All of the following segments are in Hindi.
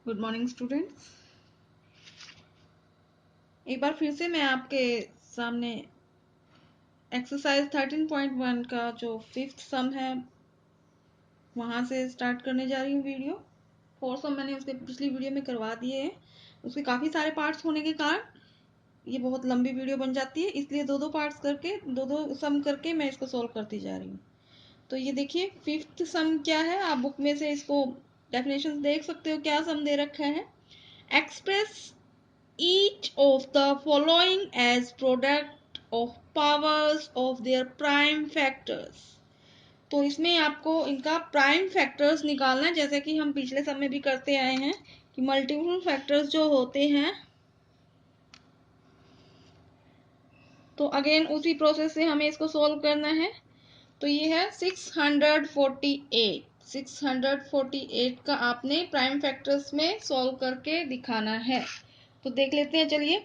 Good morning students. एक बार फिर से मैं आपके सामने एक्सरसाइज 13.1 का जो फिफ्थ सम है वहां से स्टार्ट करने जा रही हूँ वीडियो। फोर सम मैंने उसके पिछली वीडियो में करवा दिए हैं। उसके काफ़ी सारे पार्ट्स होने के कारण ये बहुत लंबी वीडियो बन जाती है, इसलिए दो दो पार्ट्स करके दो दो सम करके मैं इसको सॉल्व करती जा रही हूँ। तो ये देखिए फिफ्थ सम क्या है, आप बुक में से इसको डेफिनेशन देख सकते हो क्या सम दे रखा है। Express each of the following as product of powers of their prime factors। तो इसमें आपको इनका प्राइम फैक्टर्स निकालना है, जैसे कि हम पिछले समय भी करते आए हैं कि मल्टीपल फैक्टर्स जो होते हैं, तो अगेन उसी प्रोसेस से हमें इसको सॉल्व करना है। तो ये है 648। 648 का आपने प्राइम फैक्टर्स में सॉल्व करके दिखाना है। तो देख लेते हैं, चलिए।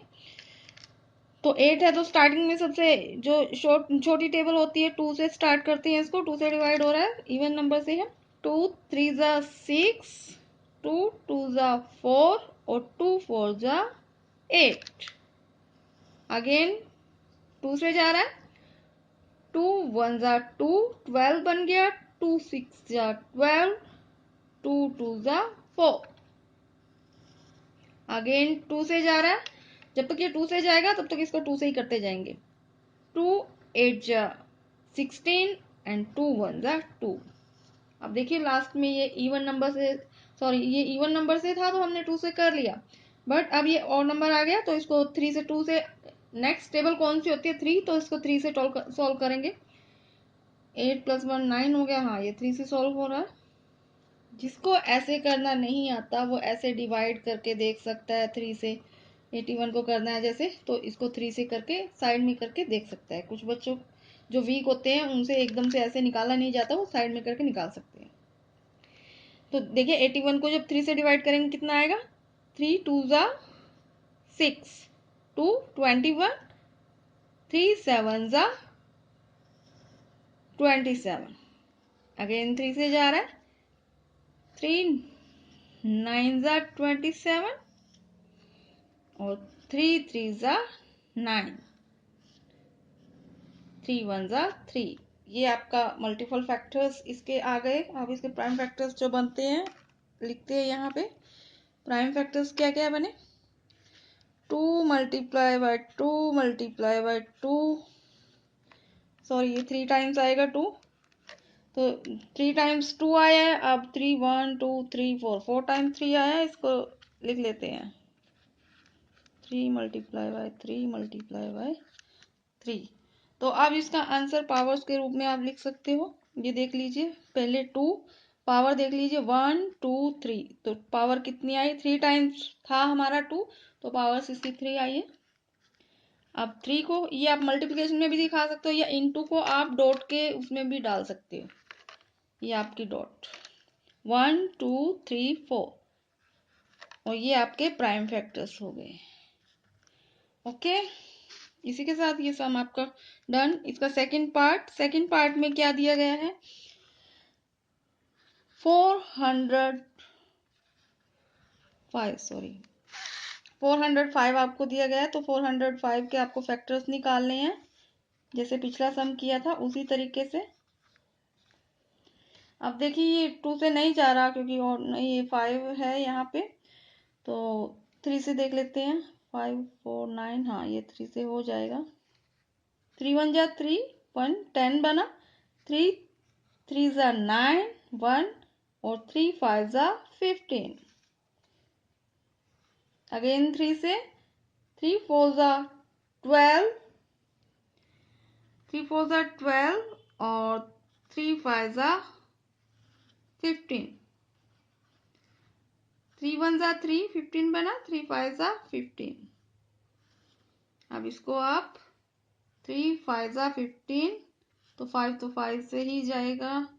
तो 8 है तो स्टार्टिंग में सबसे जो छोटी टेबल होती है 2 से स्टार्ट करते हैं। इसको 2 से डिवाइड हो रहा है, इवन नंबर से है। 2 3 जा 6, 2 2 जा 4 और 2 4 जा 8। अगेन 2 से जा रहा है, 2 1 जा 2, 12 बन गया। 2 6 जा 12, 2 2 जा 4। अगेन 2 से जा रहा है, जब तक ये 2 से जाएगा तब तक इसको 2 से ही करते जाएंगे। 2 8 जा 16 एंड 2 1 जा 2। अब देखिए लास्ट में ये इवन नंबर से, सॉरी ये इवन नंबर से था तो हमने 2 से कर लिया, बट अब ये और नंबर आ गया तो इसको 3 से 2 से, नेक्स्ट टेबल कौन सी होती है 3, तो इसको 3 से सॉल्व करेंगे। 8 + 1 9 हो गया। हाँ, ये 3 से सॉल्व हो रहा है। जिसको ऐसे करना नहीं आता वो ऐसे डिवाइड करके देख सकता है। 3 से 81 को करना है जैसे, तो इसको 3 से करके साइड में करके देख सकता है। कुछ बच्चों जो वीक होते हैं उनसे एकदम से ऐसे निकाला नहीं जाता, वो साइड में करके निकाल सकते हैं। तो देखिए 81 को जब 3 से डिवाइड करेंगे कितना आएगा, 3 2 जा 6, 2 21, 3 7 जा 27। अगेन 3 से जा रहा है, 3 9 जा 27 और 3 3 जा 9, 3 1 जा 3। ये आपका मल्टीपल फैक्टर्स इसके आ गए। अब इसके प्राइम फैक्टर्स जो बनते हैं लिखते हैं यहाँ पे। प्राइम फैक्टर्स क्या क्या बने, 2 multiply by 2 multiply by 2, sorry ये 3 टाइम्स आएगा 2, तो 3 टाइम्स 2 आया है। अब 3 1 2 3 4, 4 टाइम्स 3 आया है, इसको लिख लेते हैं 3 मल्टीप्लाई बाय 3 मल्टीप्लाई बाय 3। तो अब इसका आंसर पावर्स के रूप में आप लिख सकते हो। ये देख लीजिए, पहले 2 पावर देख लीजिए 1 2 3, तो पावर कितनी आई, 3 टाइम्स था हमारा 2, तो पावर 63 आई है। अब 3 को ये आप मल्टीप्लिकेशन में भी दिखा सकते हो, या इनटू को आप डॉट के उसमें भी डाल सकते हो। ये आपकी डॉट 1 2 3 4, और ये आपके प्राइम फैक्टर्स हो गए। ओके, इसी के साथ ये सम आपका डन। इसका सेकंड पार्ट में क्या दिया गया है, 405 आपको दिया गया है। तो 405 के आपको फैक्टर्स निकालने हैं, जैसे पिछला सम किया था उसी तरीके से। अब देखिए ये 2 से नहीं जा रहा क्योंकि और नहीं, ये 5 है यहाँ पे, तो 3 से देख लेते हैं। 5 4 9, हाँ ये 3 से हो जाएगा। 3 1 जा 3, 1 10 बना। 3 3 जा 9 1 और 3 5 जा 15। अगेन 3 से, 3 4 जा 12, 3 4 जा 12 और 3 5 जा 15। 3 1 जा 3, 15 बना। 3 5 जा 15। अब इसको आप 3 5 जा 15, तो 5 तो 5 से ही जाएगा,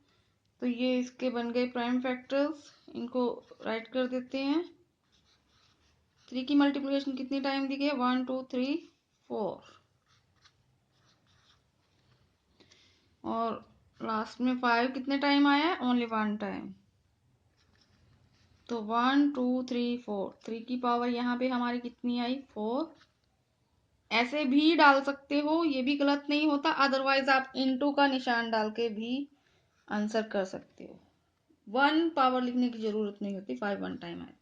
तो ये इसके बन गए प्राइम फैक्टर्स। इनको राइट कर देते हैं। 3 की मल्टीप्लिकेशन कितनी टाइम दी गई, 1 2 3 4, और लास्ट में 5 कितने टाइम आया है, ओनली 1 टाइम। तो 1 2 3 4, 3 की पावर यहाँ पे हमारी कितनी आई 4। ऐसे भी डाल सकते हो, ये भी गलत नहीं होता, अदरवाइज आप इनटू का निशान डाल के भी आंसर कर सकते हो। 1 पावर लिखने की जरूरत नहीं होती, 5 वन टाइम आए।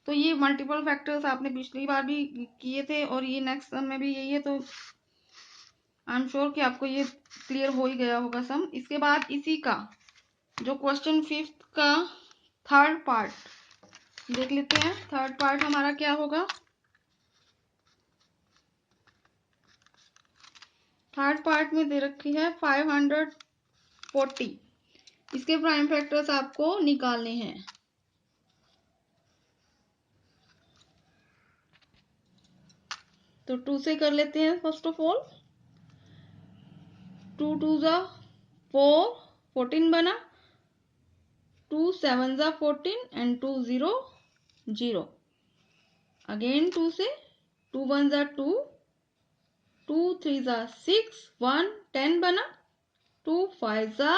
तो ये मल्टीपल फैक्टर्स आपने पिछली बार भी किए थे और ये नेक्स्ट सम में भी यही है, तो आई एम श्योर कि आपको ये क्लियर हो ही गया होगा सम। इसके बाद इसी का जो क्वेश्चन 5th का थर्ड पार्ट देख लेते हैं। थर्ड पार्ट हमारा क्या होगा? थर्ड पार्ट में दे रखी है 540। इसके प्राइम फैक्टर्स आपको निकालने हैं। तो 2 से कर लेते हैं फर्स्ट ऑफ ऑल। 2 2 जा 4, 14 बना। 2 7 जा 14 एंड 2 0 0। अगेन 2 से 2 1 जा 2, 2 3 जा 6, 1 10 बना। 2 5 जा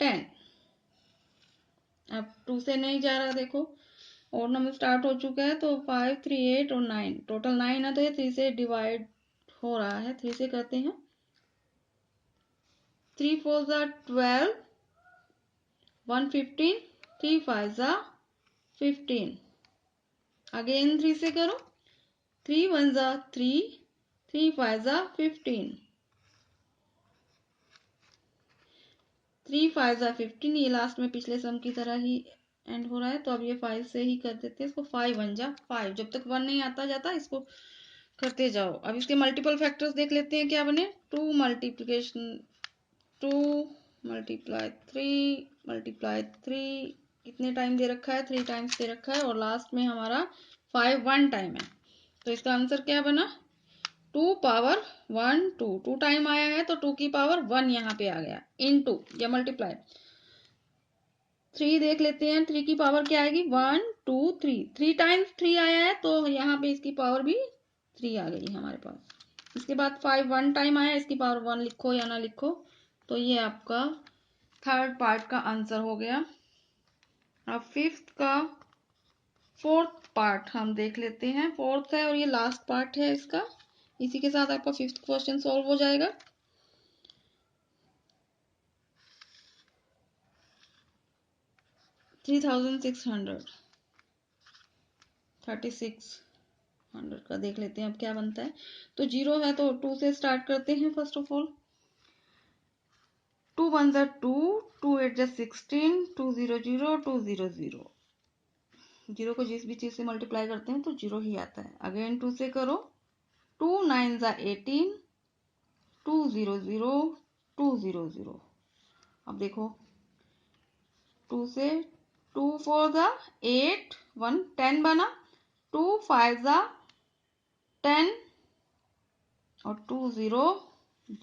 10। अब 2 से नहीं जा रहा, देखो और नंबर स्टार्ट हो चुका है, तो 5 3 8 और 9, टोटल 9 है, तो ये 3 से डिवाइड हो रहा है। 3 से करते हैं। 3 4 जा 12, 1 15, 3 5 जा 15। अगेन 3 से करो। 3 1 जा 3, 3 5 जा 15, 3 5 जा 15। ये लास्ट में पिछले सम की तरह ही एंड हो रहा है, तो अब ये 5 से ही कर देते हैं इसको। 5 1 जा 5, जब तक 1 नहीं आता जाता इसको करते जाओ। अब इसके मल्टीपल फैक्टर्स देख लेते हैं क्या बने। 2 मल्टीप्लिकेशन 2 मल्टीप्लाई 3 मल्टीप्लाई 3, कितने टाइम दे रखा है? 3 टाइम्स दे रखा है, और लास्ट में हमारा 5 1 टाइम है। तो इसका आंसर क्या बना? 2 पावर 1 2, 2 टाइम आया है तो 2 की पावर 1 यहाँ पे आ गया, इनटू या मल्टीप्लाई। 3 देख लेते हैं, 3 की पावर क्या आएगी? 1 2 3, 3 टाइम्स 3 आया है तो यहाँ पे इसकी पावर भी 3 आ गई हमारे पास। इसके बाद 5 1 टाइम आया, इसकी पावर 1 लिखो या ना लिखो। तो ये आपका थर्ड पार्ट का आंसर हो गया। अब 5th का 4th पार्ट हम देख लेते हैं। 4th है और ये लास्ट पार्ट है इसका। इसी के साथ आपका 5th क्वेश्चन सॉल्व हो जाएगा। $3600 का देख लेते हैं अब क्या बनता है। तो 0 है तो 2 से स्टार्ट करते हैं फर्स्ट ऑफ ऑल। 2 1 जा 2, 2 8 जा 16, 2 0 0, 2 0 0। 0 को जिस भी चीज से मल्टीप्लाई करते हैं तो 0 ही आता है। अगेन 2 से करो। 2 9 जा 18, 2 0 0, 2 0 0। अब देखो 2 से 2 4 जा 8, 1 10 बना। 2 5 जा 10 और 2 0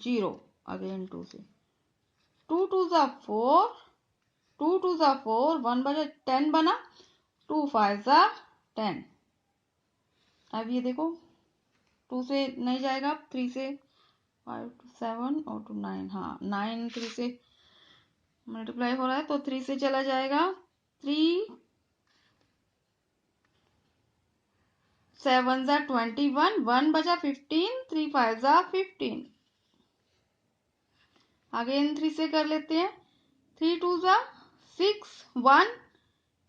0। अगेन 2 से 2 2 जा 4, 2 2 जा 4, 1 बजा 10 बना। 2 5 जा 10। अब ये देखो 2 से नहीं जाएगा, 3 से 5 2 7 और 2 9। हाँ 9 3 से मल्टीप्लाई हो रहा है तो 3 से चला जाएगा। 3 7 जा 21, 1 बचा 15, 3 5 जा 15। अगेन 3 से कर लेते हैं। 3 2 जा 6, 1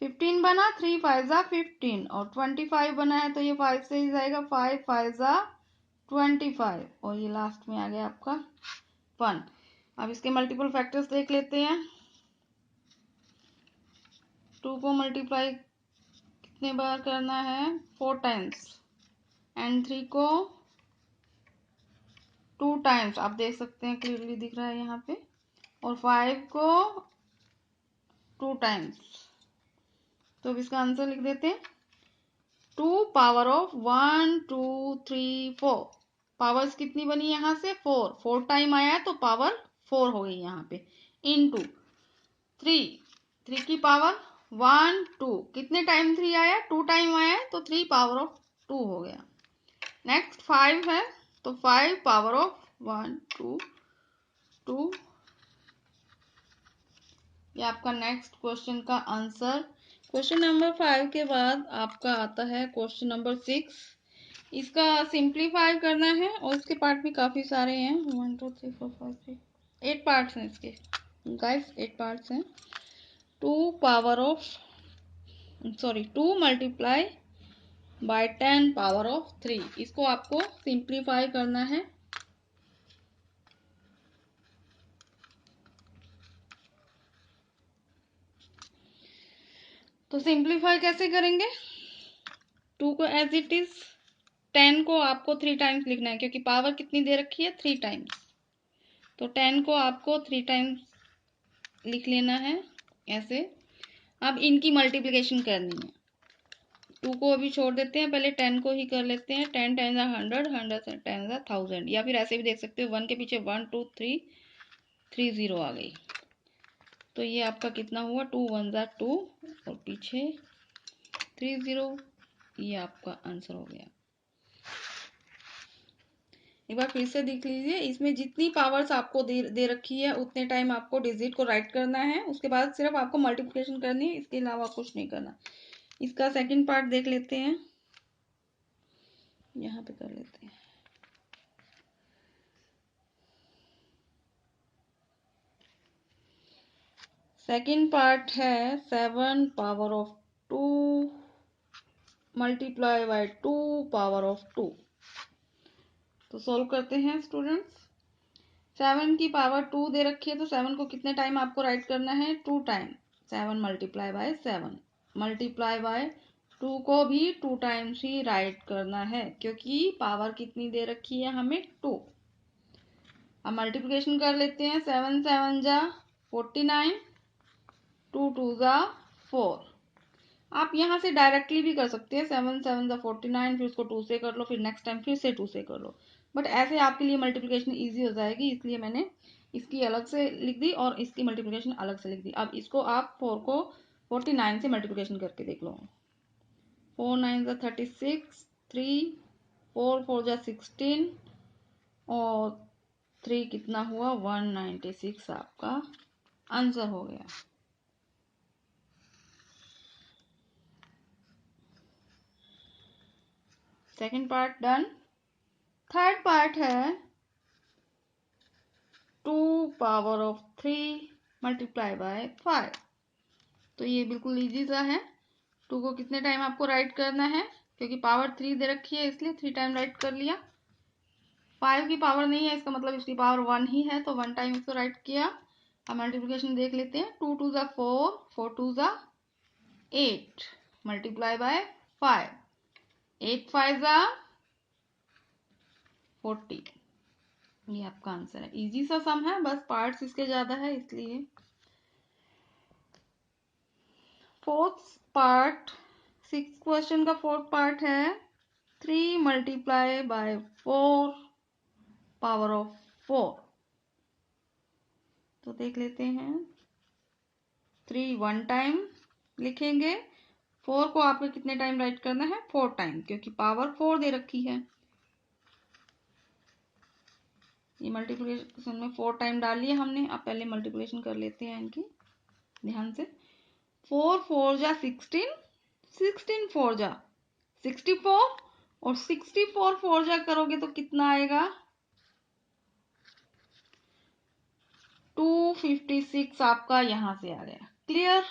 15 बना। 3 5 जा 15 और 25 बना है तो ये 5 से ही जाएगा। 5 5 जा 25 और ये लास्ट में आ गया आपका 1। अब इसके मल्टीपल फैक्टर्स देख लेते हैं। 2 को मल्टीप्लाई कितने बार करना है? 4 टाइम्स। एंड 3 को 2 टाइम्स, आप देख सकते हैं क्लियरली दिख रहा है यहाँ पे। और 5 को 2 टाइम्स। तो अब इसका आंसर लिख देते हैं। 2 पावर ऑफ 1 2 3 4। पावर्स कितनी बनी यहाँ से? 4 4 टाइम आया है तो पावर 4 हो गई यहाँ पे। इनटू 3 की पावर 1 2, कितने टाइम 3 आया? 2 टाइम आया है तो 3 पावर ऑफ 2 हो गया। नेक्स्ट 5 है तो 5 पावर ऑफ 1 2 2। ये आपका नेक्स्ट क्वेश्चन का आंसर क्वेश्चन नंबर 5 के बाद आपका आता है क्वेश्चन नंबर 6। इसका सिंप्लीफाई करना है और इसके पार्ट भी काफ़ी सारे हैं। 1 2 3 4 5 6 8 पार्ट्स हैं इसके गाइस, 8 पार्ट्स हैं। 2 मल्टीप्लाई बाय 10 पावर ऑफ 3, इसको आपको सिंप्लीफाई करना है। तो सिंप्लीफाई कैसे करेंगे? 2 को एज इट इज, 10 को आपको 3 टाइम्स लिखना है क्योंकि पावर कितनी दे रखी है, 3 टाइम्स। तो 10 को आपको 3 टाइम्स लिख लेना है ऐसे। अब इनकी मल्टीप्लिकेशन करनी है। 2 को अभी छोड़ देते हैं, पहले 10 को ही कर लेते हैं। 10 10 100, 100 10 1000, या फिर ऐसे भी देख सकते हो 1 के पीछे 1 2 3 3 0 आ गई। तो ये आपका कितना हुआ, 2 1 2 और पीछे 3 0, ये आपका आंसर हो गया। एक बार फिर से देख लीजिए, इसमें जितनी पावर्स आपको दे रखी है उतने टाइम आपको डिजिट को राइट करना है। उसके बाद सिर्फ आपको मल्टीप्लिकेशन करनी है, इसके अलावा कुछ नहीं करना। इसका सेकंड पार्ट देख लेते हैं, यहाँ पे कर लेते हैं। सेकंड पार्ट है 7 power of 2 multiply by 2 power of 2। तो सॉल्व करते हैं स्टूडेंट्स। 7 की पावर 2 दे रखी है, तो 7 को कितने टाइम आपको राइट करना है, 2 time. 7 multiply by 7 multiply by 2 को भी 2 टाइम्स ही राइट करना है क्योंकि पावर कितनी दे रखी है हमें, 2। अब मल्टीप्लिकेशन कर लेते हैं। 7 7 जा 49, 2 2 जा 4। आप यहाँ से डायरेक्टली भी कर सकते हैं, 7 7 जा 49, फिर उसको 2 से कर लो, फिर नेक्स्ट टाइम फिर से 2 से कर लो। बट ऐसे आपके लिए मल्टीप्लिकेशन इजी हो जाएगी, इसलिए मैंने इसकी अलग से लिख दी और इसकी मल्टीप्लिकेशन अलग से लिख दी। अब इसको आप 4 को 49 से मल्टीप्लिकेशन करके देख लो। 4 9 जा 36, 3 4 4 जा 16 और 3 कितना हुआ, 196 आपका आंसर हो गया। Second part done. Third part है 2 पावर ऑफ 3 मल्टीप्लाई बाय 5। तो ये बिल्कुल इजी सा है। 2 को कितने टाइम आपको राइट करना है, क्योंकि पावर 3 दे रखी है इसलिए 3 टाइम राइट कर लिया। 5 की पावर नहीं है, इसका मतलब इसकी पावर 1 ही है, तो 1 टाइम इसको राइट किया। अब मल्टीप्लिकेशन देख लेते हैं। 2 2 जा 4, 4 2 जा 8 मल्टीप्लाई बाय 5, 8 5 जा 40। ये आपका आंसर है। इजी सा सम है, बस पार्ट्स इसके ज्यादा है इसलिए। फोर्थ पार्ट, 6 क्वेश्चन का फोर्थ पार्ट है 3 मल्टीप्लाई बाय 4 पावर ऑफ 4। तो देख लेते हैं। 3 1 टाइम लिखेंगे, 4 को आपको कितने टाइम राइट करना है, 4 टाइम, क्योंकि पावर 4 दे रखी है। ये मल्टीप्लिकेशन में 4 टाइम डाल लिया हमने। अब पहले मल्टीप्लिकेशन कर लेते हैं इनकी ध्यान से। 4 4 जा 16, 16 4 जा 64 और 64 4 जा करोगे तो कितना आएगा, 256 आपका यहाँ से आ गया। क्लियर।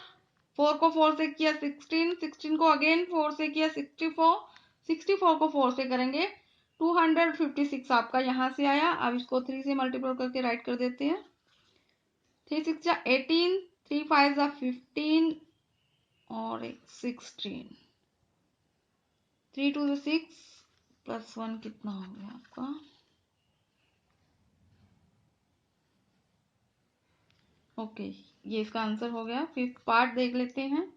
4 को 4 से किया 16, 16 को अगेन 4 से किया 64, 64 को 4 से करेंगे 256 आपका यहाँ से आया। अब इसको 3 से मल्टीप्लाई करके राइट कर देते हैं। 3 6 जा 18, 3 5 जा 15 और 16, 3 2 जा 6 प्लस 1 कितना हो गया आपका, ओके ये इसका आंसर हो गया। फिफ्थ पार्ट देख लेते हैं।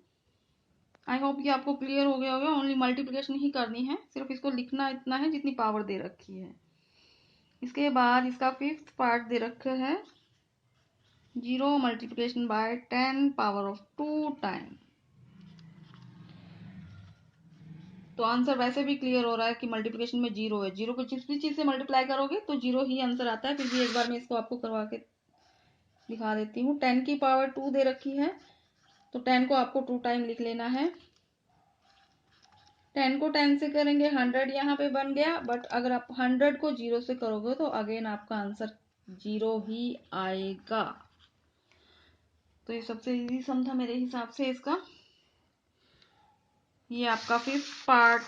आई होप ये आपको क्लियर हो गया होगा। ओनली मल्टीप्लिकेशन ही करनी है, सिर्फ इसको लिखना इतना है जितनी पावर दे रखी है। इसके बाद इसका फिफ्थ पार्ट दे रखा है 0 multiplication bye 10 power of 2 time. तो आंसर वैसे भी क्लियर हो रहा है कि मल्टीप्लिकेशन में 0 है। 0 को जिस भी चीज से मल्टीप्लाई करोगे तो 0 ही आंसर आता है। फिर भी एक बार मैं इसको आपको करवा के दिखा देती हूँ। 10 की पावर 2 दे रखी है, तो 10 को आपको 2 टाइम लिख लेना है। 10 को 10 से करेंगे 100 यहाँ पे बन गया, बट अगर आप 100 को 0 से करोगे तो अगेन आपका आंसर 0 ही आएगा। तो ये सबसे इजी सम था मेरे हिसाब से इसका। ये आपका 5th पार्ट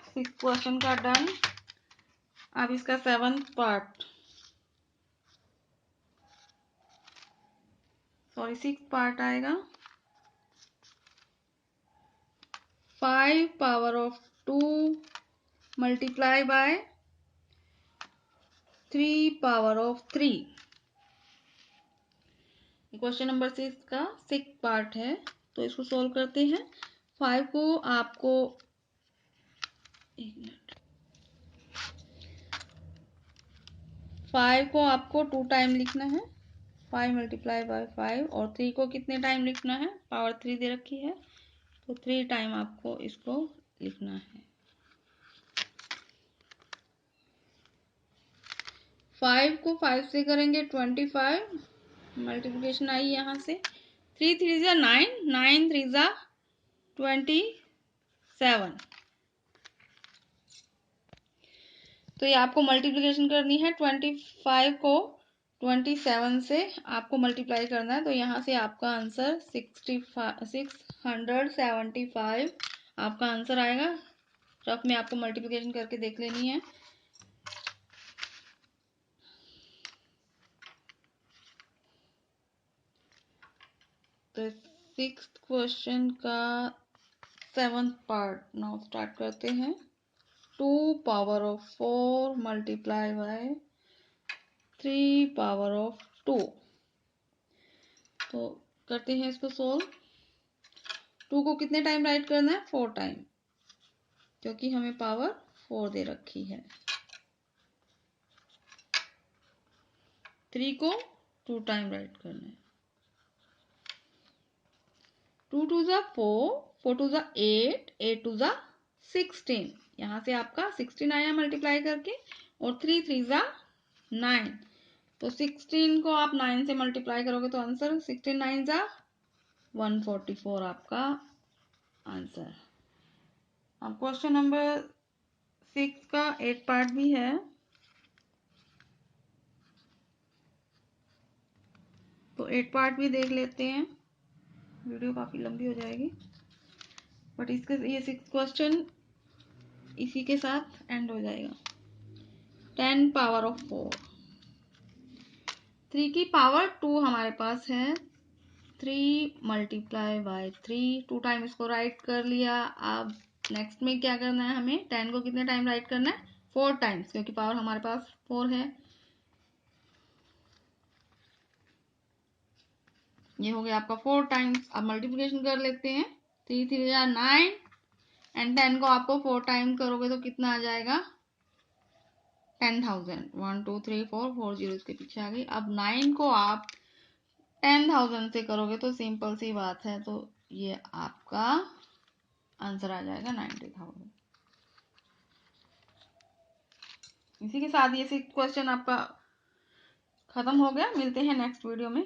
6 क्वेश्चन का डन। अब इसका 7th part, sorry 6th part आएगा। 5 power of 2 multiply by 3 power of 3। Question number 6 का 6th पार्ट है, तो इसको सोल्व करते हैं। 5 को आपको 2 टाइम लिखना है, 5 मल्टीप्लाई बाय 5, और 3 को कितने टाइम लिखना है, पावर 3 दे रखी है तो 3 टाइम आपको इसको लिखना है। 5 को 5 से करेंगे 25, मल्टीप्लिकेशन आई यहाँ से। 3 3 जा 9, 9 3 जा 27। तो ये आपको मल्टीप्लिकेशन करनी है। 25 को 27 से आपको मल्टीप्लाई करना है, तो यहाँ से आपका आंसर 675 आपका आंसर आएगा। रफ में आपको मल्टीप्लिकेशन करके देख लेनी है। तो 6th क्वेश्चन का 7th पार्ट नाउ स्टार्ट करते हैं। 2 power of 4 multiply by 3 power of 2। तो करते हैं इसको सोल्व। 2 को कितने टाइम राइट करना है, 4 टाइम, क्योंकि हमें पावर 4 दे रखी है। 3 को 2 टाइम राइट करना है। 2 2 जा 4, 4 2 जा 8, 8 2 जा 16। यहाँ से आपका 16 आया मल्टीप्लाई करके, और 3 3 जा 9। तो 16 को आप 9 से मल्टीप्लाई करोगे तो आंसर 16 9 जा 144 आपका आंसर। अब क्वेश्चन नंबर 6 का 8 पार्ट भी है। तो 8 पार्ट भी देख लेते हैं, वीडियो काफी लंबी हो जाएगी, बट इसके ये 6 क्वेश्चन इसी के साथ एंड हो जाएगा। 10 पावर ऑफ 4, 3 की पावर 2 हमारे पास है। 3 मल्टीप्लाई बाय 3, 2 टाइम इसको राइट कर लिया। अब नेक्स्ट में क्या करना है हमें, 10 को कितने टाइम राइट करना है, 4 टाइम्स, क्योंकि पावर हमारे पास 4 है। ये हो गया आपका 4 टाइम्स। अब मल्टीप्लिकेशन कर लेते हैं। 3 3 जा 9, एंड 10 को आपको 4 टाइम करोगे तो कितना आ जाएगा, 10,000। 1 2 3 4 4 जीरो इसके पीछे आ गई। अब 9 को आप 10,000 से करोगे तो सिंपल सी बात है, तो ये आपका आंसर आ जाएगा 90,000। इसी के साथ ये 6 क्वेश्चन आपका खत्म हो गया। मिलते हैं नेक्स्ट वीडियो में।